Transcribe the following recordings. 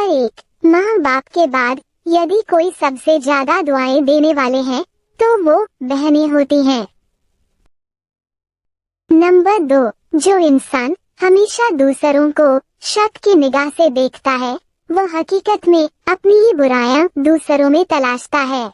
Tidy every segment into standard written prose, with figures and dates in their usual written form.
Number 1, माँ बाप के बाद यदि कोई सबसे ज्यादा दुआएं देने वाले हैं तो वो बहनें होती हैं। नंबर 2, जो इंसान हमेशा दूसरों को शक की निगाह से देखता है वह हकीकत में अपनी ही बुराइयां दूसरों में तलाशता है।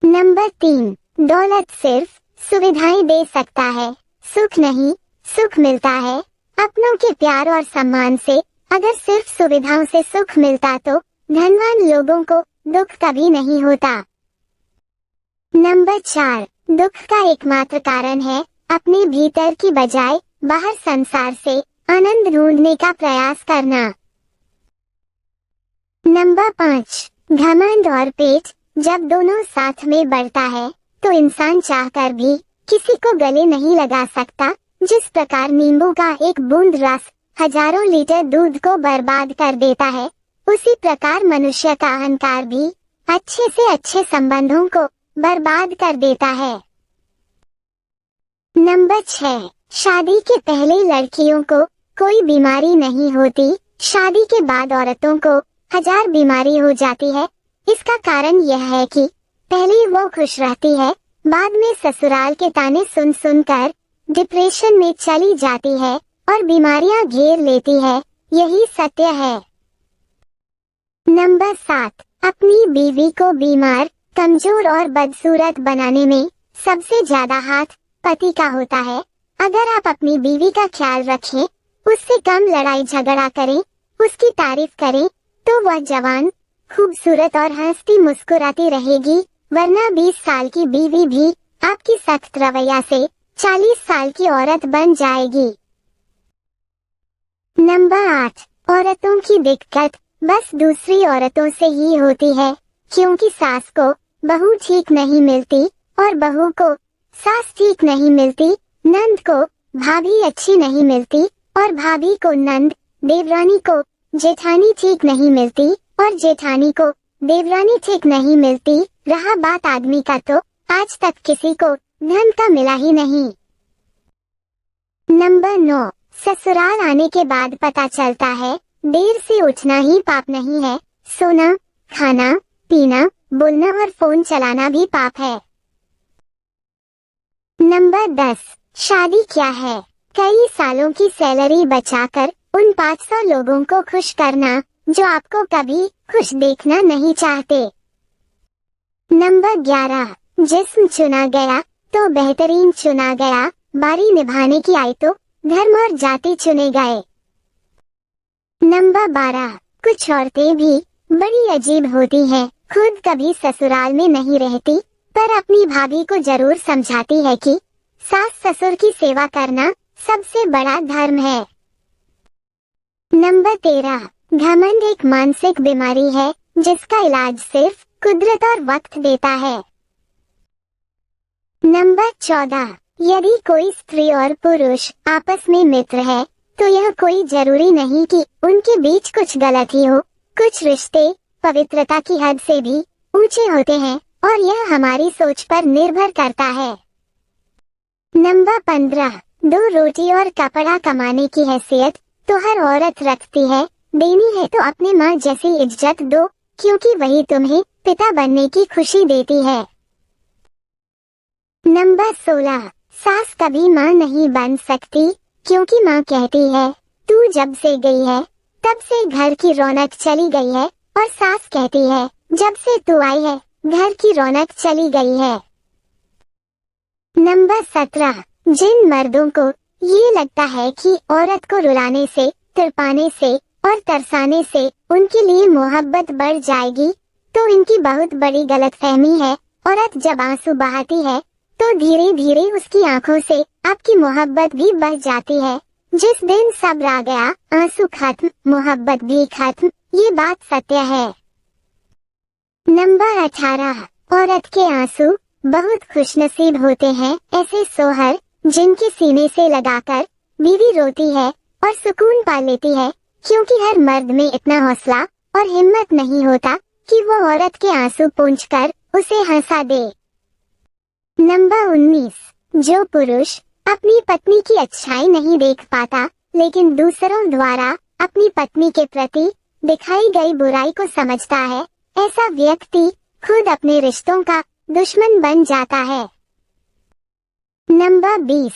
नंबर 3, दौलत सिर्फ सुविधाएं दे सकता है, सुख नहीं। सुख मिलता है अपनों के प्यार और सम्मान से। अगर सिर्फ सुविधाओं से सुख मिलता तो धनवान लोगों को दुख कभी नहीं होता। नंबर 4, दुख का एकमात्र कारण है अपने भीतर की बजाय बाहर संसार से आनंद ढूंढने का प्रयास करना। नंबर 5, घमंड और पेट जब दोनों साथ में बढ़ता है तो इंसान चाहकर भी किसी को गले नहीं लगा सकता। जिस प्रकार नींबू का एक बूंद रस हजारों लीटर दूध को बर्बाद कर देता है, उसी प्रकार मनुष्य का अहंकार भी अच्छे से अच्छे संबंधों को बर्बाद कर देता है। नंबर 6, शादी के पहले लड़कियों को कोई बीमारी नहीं होती, शादी के बाद औरतों को 1000 बीमारी हो जाती है। इसका कारण यह है कि पहले वो खुश रहती है, बाद में ससुराल के ताने सुन सुनकर डिप्रेशन में चली जाती है और बीमारियां घेर लेती है। यही सत्य है। नंबर 7, अपनी बीवी को बीमार, कमजोर और बदसूरत बनाने में सबसे ज्यादा हाथ पति का होता है। अगर आप अपनी बीवी का ख्याल रखें, उससे कम लड़ाई झगड़ा करें, उसकी तारीफ करें, तो वह जवान, खूबसूरत और हंसती मुस्कुराती रहेगी। वरना 20 साल की बीवी भी आपकी सख्त रवैया से 40 साल की औरत बन जाएगी। नंबर 8, औरतों की दिक्कत बस दूसरी औरतों से ही होती है, क्योंकि सास को बहू ठीक नहीं मिलती और बहू को सास ठीक नहीं मिलती, नंद को भाभी अच्छी नहीं मिलती और भाभी को नंद, देवरानी को जेठानी ठीक नहीं मिलती और जेठानी को देवरानी ठीक नहीं मिलती। रहा बात आदमी का, तो आज तक किसी को धन का मिला ही नहीं। नंबर 9, ससुराल आने के बाद पता चलता है देर से उठना ही पाप नहीं है, सोना, खाना, पीना, बोलना और फोन चलाना भी पाप है। नंबर 10, शादी क्या है? कई सालों की सैलरी बचाकर उन 500 लोगों को खुश करना जो आपको कभी खुश देखना नहीं चाहते। नंबर 11, जिस्म चुना गया तो बेहतरीन चुना गया, बारी निभाने की आई तो धर्म और जाति चुने गए। नंबर 12, कुछ औरतें भी बड़ी अजीब होती हैं, खुद कभी ससुराल में नहीं रहती पर अपनी भाभी को जरूर समझाती है कि सास ससुर की सेवा करना सबसे बड़ा धर्म है। नंबर 13, घमंड एक मानसिक बीमारी है जिसका इलाज सिर्फ कुदरत और वक्त देता है। नंबर 14, यदि कोई स्त्री और पुरुष आपस में मित्र है तो यह कोई जरूरी नहीं कि उनके बीच कुछ गलत ही हो। कुछ रिश्ते पवित्रता की हद से भी ऊंचे होते हैं और यह हमारी सोच पर निर्भर करता है। नंबर 15, 2 रोटी और कपड़ा कमाने की हैसियत तो हर औरत रखती है, देनी है तो अपने माँ जैसी इज्जत दो, क्योंकि वही तुम्हें पिता बनने की खुशी देती है। नंबर 16, सास कभी माँ नहीं बन सकती, क्योंकि माँ कहती है तू जब से गई है तब से घर की रौनक चली गई है, और सास कहती है जब से तू आई है घर की रौनक चली गई है। नंबर 17, जिन मर्दों को ये लगता है कि औरत को रुलाने से, तिरपाने से और तरसाने से उनके लिए मोहब्बत बढ़ जाएगी, तो इनकी बहुत बड़ी गलतफहमी है। औरत जब आंसू बहाती है तो धीरे धीरे उसकी आंखों से आपकी मोहब्बत भी बढ़ जाती है। जिस दिन सब्र आ गया, आंसू खत्म, मोहब्बत भी खत्म, ये बात सत्य है। नंबर 18, औरत के आंसू बहुत खुशनसीब होते हैं, ऐसे सोहर जिनके सीने से लगाकर बीवी रोती है और सुकून पा लेती है, क्योंकि हर मर्द में इतना हौसला और हिम्मत नहीं होता कि वो औरत के आंसू पोंछकर उसे हंसा दे। नंबर 19, जो पुरुष अपनी पत्नी की अच्छाई नहीं देख पाता लेकिन दूसरों द्वारा अपनी पत्नी के प्रति दिखाई गई बुराई को समझता है, ऐसा व्यक्ति खुद अपने रिश्तों का दुश्मन बन जाता है। नंबर 20,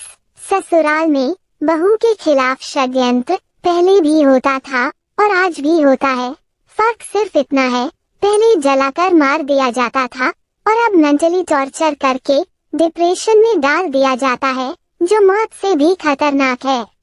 ससुराल में बहू के खिलाफ षड्यंत्र पहले भी होता था और आज भी होता है। फर्क सिर्फ इतना है, पहले जलाकर मार दिया जाता था और अब मेंटली टॉर्चर करके डिप्रेशन में डाल दिया जाता है, जो मौत से भी खतरनाक है।